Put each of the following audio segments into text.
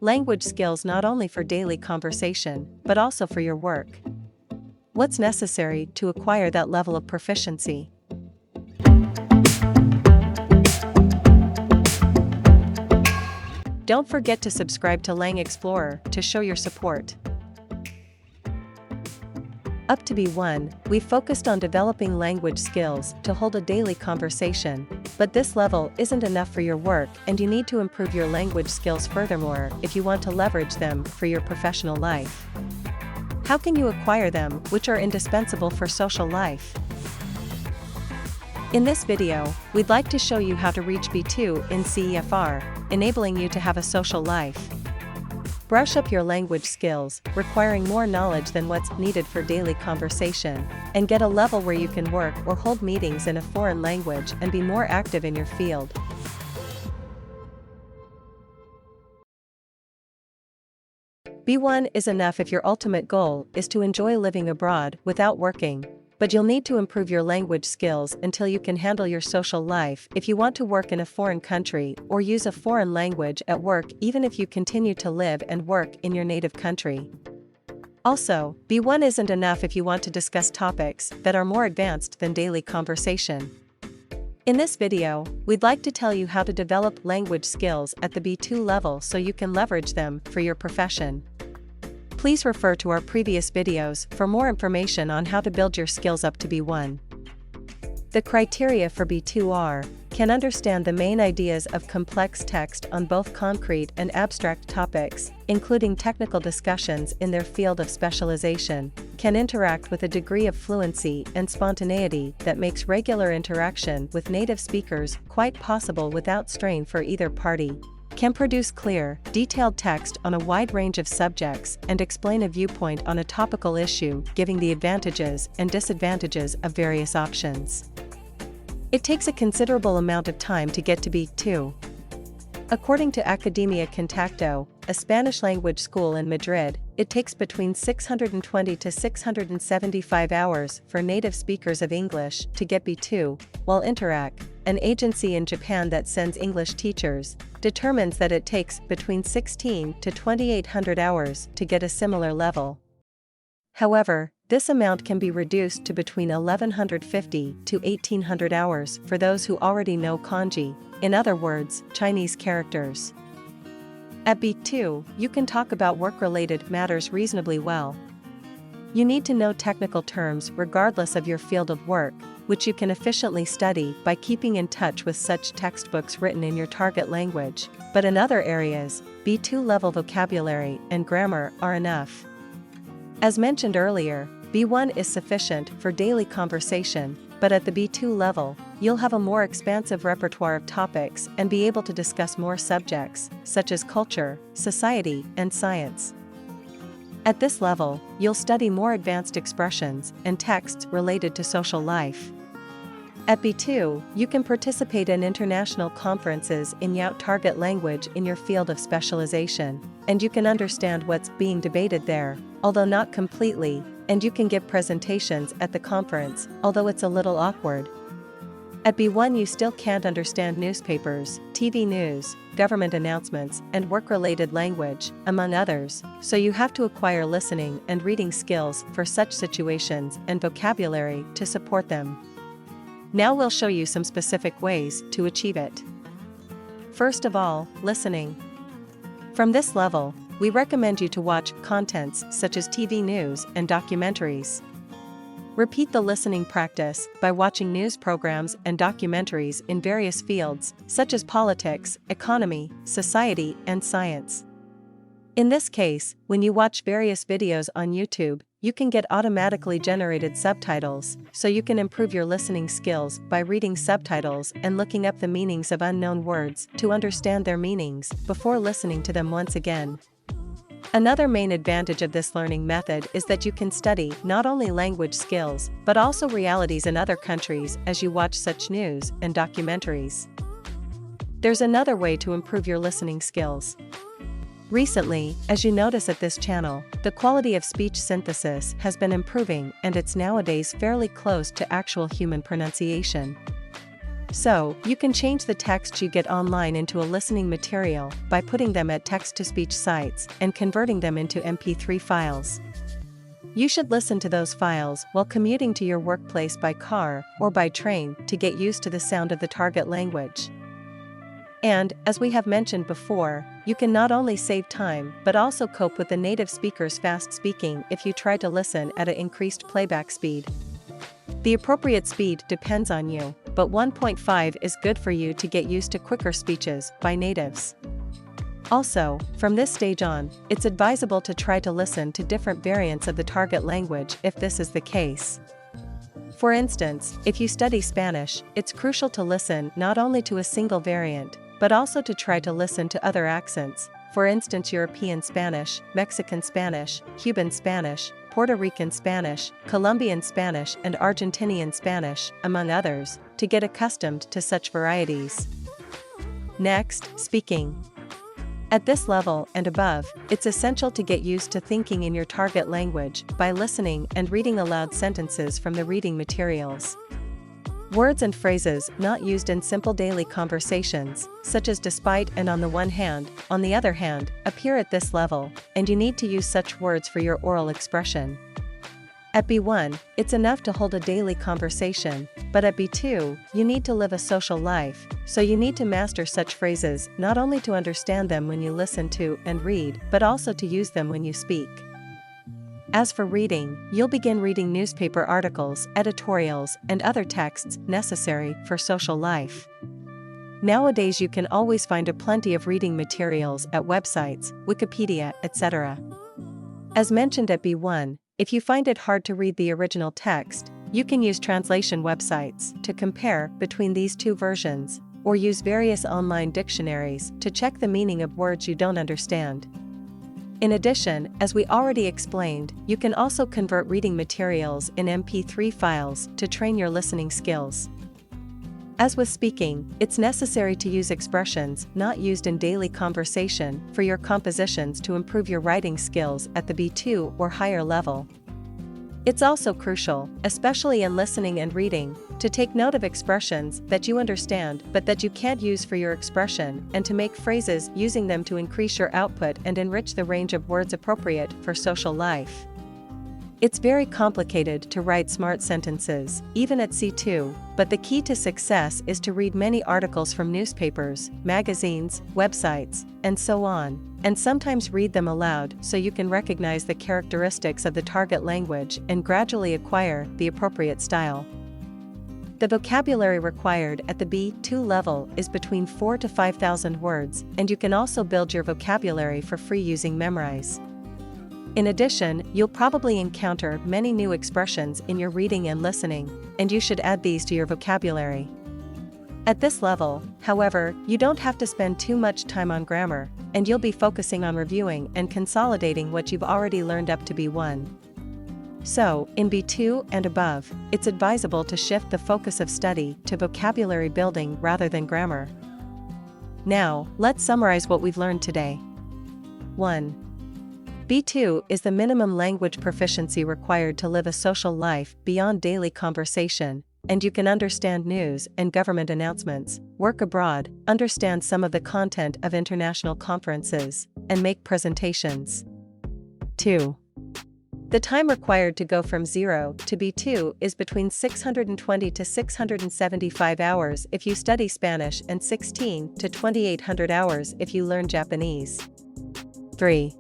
Language skills not only for daily conversation, but also for your work. What's necessary to acquire that level of proficiency? Don't forget to subscribe to Lang Explorer to show your support. Up to B1, we focused on developing language skills to hold a daily conversation, but this level isn't enough for your work and you need to improve your language skills furthermore if you want to leverage them for your professional life. How can you acquire them, which are indispensable for social life? In this video, we'd like to show you how to reach B2 in CEFR, enabling you to have a social life. Brush up your language skills, requiring more knowledge than what's needed for daily conversation, and get a level where you can work or hold meetings in a foreign language and be more active in your field. B1 is enough if your ultimate goal is to enjoy living abroad without working, but you'll need to improve your language skills until you can handle your social life if you want to work in a foreign country or use a foreign language at work even if you continue to live and work in your native country. Also, B1 isn't enough if you want to discuss topics that are more advanced than daily conversation. In this video, we'd like to tell you how to develop language skills at the B2 level so you can leverage them for your profession. Please refer to our previous videos for more information on how to build your skills up to B1. The criteria for B2 are: can understand the main ideas of complex text on both concrete and abstract topics, including technical discussions in their field of specialization, can interact with a degree of fluency and spontaneity that makes regular interaction with native speakers quite possible without strain for either party, can produce clear, detailed text on a wide range of subjects and explain a viewpoint on a topical issue, giving the advantages and disadvantages of various options. It takes a considerable amount of time to get to B2. According to Academia Contacto, a Spanish language school in Madrid, it takes between 620 to 675 hours for native speakers of English to get B2, while Interac, an agency in Japan that sends English teachers, determines that it takes between 16 to 2,800 hours to get a similar level. However, this amount can be reduced to between 1,150 to 1,800 hours for those who already know kanji, in other words, Chinese characters. At B2, you can talk about work-related matters reasonably well. You need to know technical terms regardless of your field of work, which you can efficiently study by keeping in touch with such textbooks written in your target language, but in other areas, B2 level vocabulary and grammar are enough. As mentioned earlier, B1 is sufficient for daily conversation, but at the B2 level, you'll have a more expansive repertoire of topics and be able to discuss more subjects, such as culture, society, and science. At this level, you'll study more advanced expressions and texts related to social life. At B2, you can participate in international conferences in your target language in your field of specialization, and you can understand what's being debated there, although not completely, and you can give presentations at the conference, although it's a little awkward. At B1 you still can't understand newspapers, TV news, government announcements, and work-related language, among others, so you have to acquire listening and reading skills for such situations and vocabulary to support them. Now we'll show you some specific ways to achieve it. First of all, listening. From this level, we recommend you to watch contents such as TV news and documentaries. Repeat the listening practice by watching news programs and documentaries in various fields, such as politics, economy, society, and science. In this case, when you watch various videos on YouTube, you can get automatically generated subtitles, so you can improve your listening skills by reading subtitles and looking up the meanings of unknown words to understand their meanings before listening to them once again. Another main advantage of this learning method is that you can study not only language skills, but also realities in other countries as you watch such news and documentaries. There's another way to improve your listening skills. Recently, as you notice at this channel, the quality of speech synthesis has been improving and it's nowadays fairly close to actual human pronunciation. So, you can change the text you get online into a listening material by putting them at text-to-speech sites and converting them into MP3 files. You should listen to those files while commuting to your workplace by car or by train to get used to the sound of the target language. And, as we have mentioned before, you can not only save time but also cope with the native speaker's fast speaking if you try to listen at an increased playback speed. The appropriate speed depends on you, but 1.5 is good for you to get used to quicker speeches by natives. Also, from this stage on, it's advisable to try to listen to different variants of the target language if this is the case. For instance, if you study Spanish, it's crucial to listen not only to a single variant, but also to try to listen to other accents, for instance European Spanish, Mexican Spanish, Cuban Spanish, Puerto Rican Spanish, Colombian Spanish and Argentinian Spanish, among others, to get accustomed to such varieties. Next, speaking. At this level and above, it's essential to get used to thinking in your target language by listening and reading aloud sentences from the reading materials. Words and phrases not used in simple daily conversations, such as despite and on the other hand, appear at this level, and you need to use such words for your oral expression. At B1, it's enough to hold a daily conversation, but at B2, you need to live a social life, so you need to master such phrases not only to understand them when you listen to and read, but also to use them when you speak. As for reading, you'll begin reading newspaper articles, editorials, and other texts necessary for social life. Nowadays you can always find a plenty of reading materials at websites, Wikipedia, etc. As mentioned at B1, if you find it hard to read the original text, you can use translation websites to compare between these two versions, or use various online dictionaries to check the meaning of words you don't understand. In addition, as we already explained, you can also convert reading materials in MP3 files to train your listening skills. As with speaking, it's necessary to use expressions not used in daily conversation for your compositions to improve your writing skills at the B2 or higher level. It's also crucial, especially in listening and reading, to take note of expressions that you understand but that you can't use for your expression and to make phrases using them to increase your output and enrich the range of words appropriate for social life. It's very complicated to write smart sentences, even at C2, but the key to success is to read many articles from newspapers, magazines, websites, and so on, and sometimes read them aloud so you can recognize the characteristics of the target language and gradually acquire the appropriate style. The vocabulary required at the B2 level is between 4,000 to 5,000 words, and you can also build your vocabulary for free using Memrise. In addition, you'll probably encounter many new expressions in your reading and listening, and you should add these to your vocabulary. At this level, however, you don't have to spend too much time on grammar, and you'll be focusing on reviewing and consolidating what you've already learned up to B1. So, in B2 and above, it's advisable to shift the focus of study to vocabulary building rather than grammar. Now, let's summarize what we've learned today. 1. B2 is the minimum language proficiency required to live a social life beyond daily conversation, and you can understand news and government announcements, work abroad, understand some of the content of international conferences, and make presentations. 2. The time required to go from 0 to B2 is between 620 to 675 hours if you study Spanish and 16 to 2,800 hours if you learn Japanese. 3.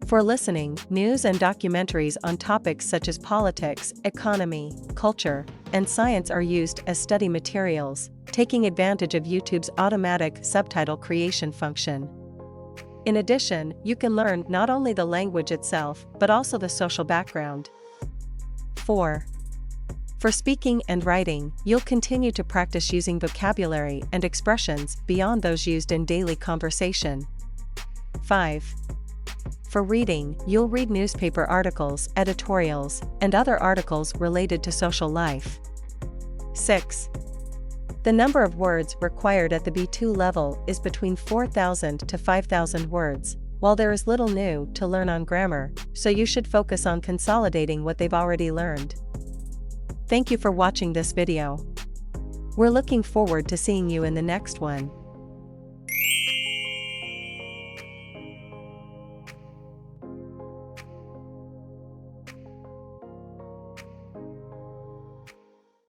For listening, news and documentaries on topics such as politics, economy, culture, and science are used as study materials, taking advantage of YouTube's automatic subtitle creation function. In addition, you can learn not only the language itself, but also the social background. 4. For speaking and writing, you'll continue to practice using vocabulary and expressions beyond those used in daily conversation. 5. For reading, you'll read newspaper articles, editorials, and other articles related to social life. 6. The number of words required at the B2 level is between 4,000 to 5,000 words, while there is little new to learn on grammar, so you should focus on consolidating what they've already learned. Thank you for watching this video. We're looking forward to seeing you in the next one.